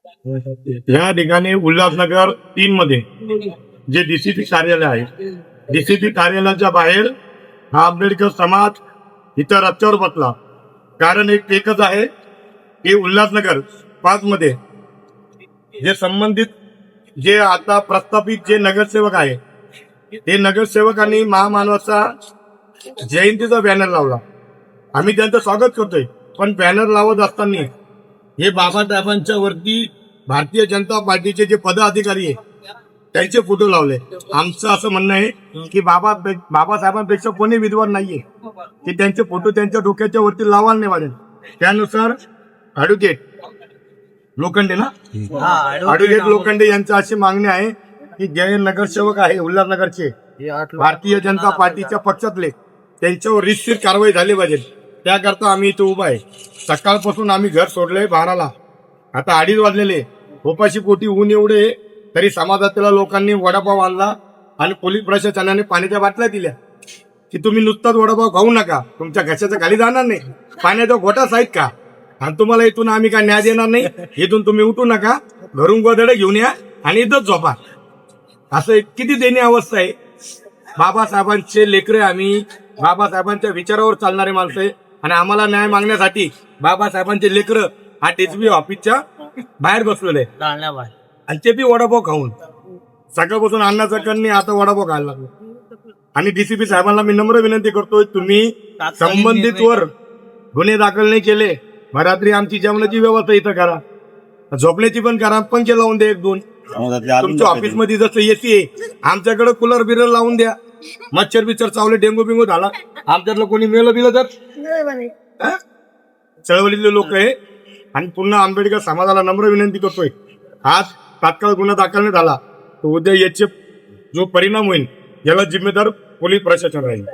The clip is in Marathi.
या ठिकाणी उल्हासनगर 3 मध्ये जे डीसीपी कार्यालय आहे, डीसीपी कार्यालयाच्या बाहेर हा आंबेडकर समाज इथं रस्त्यावर बसला. कारण एकच आहे की उल्हासनगर 5 मध्ये जे संबंधित जे आता प्रस्थापित जे नगरसेवक आहे, ते नगरसेवकांनी महामानवाचा जयंतीचा बॅनर लावला. आम्ही त्यांचं स्वागत करतोय, पण बॅनर लावत असताना हे बाबासाहेबांच्या वरती भारतीय जनता पार्टीचे जे पदाधिकारी आहे त्यांचे फोटो लावले. आमचं असं म्हणणं आहे की बाबासाहेबांपेक्षा कोणी विद्वान नाहीये की त्यांचे फोटो त्यांच्या डोक्याच्या वरती लावायला नाही पाहिजे. त्यानुसार ॲडव्होकेट लोखंडे ॲडव्होकेट लोखंडे यांची अशी मागणी आहे की जे नगरसेवक आहे उल्हासनगरचे भारतीय जनता पार्टीच्या पक्षातले, त्यांच्यावर रितसर कारवाई झाली पाहिजे. त्याकरता आम्ही इथे उभा आहे. सकाळपासून आम्ही घर सोडलंय 12ला, आता 2:30 वाजलेले. उपाशी पोटी ऊन एवढे तरी समाजातल्या लोकांनी वडापाव आणला आणि पोलीस प्रशासनाने पाण्याच्या बाटल्या दिल्या की तुम्ही नुसताच वडापाव खाऊ नका, तुमच्या घशाच्या खाली जाणार नाही, पाण्याचा घोटाच आहेत का, आणि तुम्हाला इथून आम्ही काय न्याय देणार नाही, इथून तुम्ही उठू नका, घरून गोदडे घेऊन या आणि इथंच झोपा. असं किती दयनीय अवस्था आहे. बाबासाहेबांचे लेकरे आम्ही, बाबासाहेबांच्या विचारावर चालणारे माणसं आहे, आणि आम्हाला न्याय मागण्यासाठी बाबासाहेबांचे लेकरं हा टीसीपी ऑफिसच्या बाहेर बसलेले आणि ते बी वडापाव खाऊन. सकाळपासून अन्नाचा कण नाही, आता वडापाव खायला लागलो. आणि डीसीपी साहेबांना मी नम्र विनंती करतोय, तुम्ही संबंधित वर गुन्हे दाखल नाही केले, रात्री आमची जेवणाची व्यवस्था इथं करा, झोपण्याची पण करा, पंखे लावून द्या 1-2. तुमच्या ऑफिसमध्ये जसं एसी आहे, आमच्याकडे कूलर बिलर लावून द्या. मच्छर बिच्छर चावले, डेंगू बिंगू झाला, आमच्यातलं कोणी मेलं बिलं तर चळवळीतले लोक आहे. आणि पुन्हा आंबेडकर समाजाला नम्र विनंती करतोय, आज तात्काळ गुन्हा दाखल नाही झाला तर उद्या याचे जो परिणाम होईल याला जिम्मेदार पोलीस प्रशासन राहील.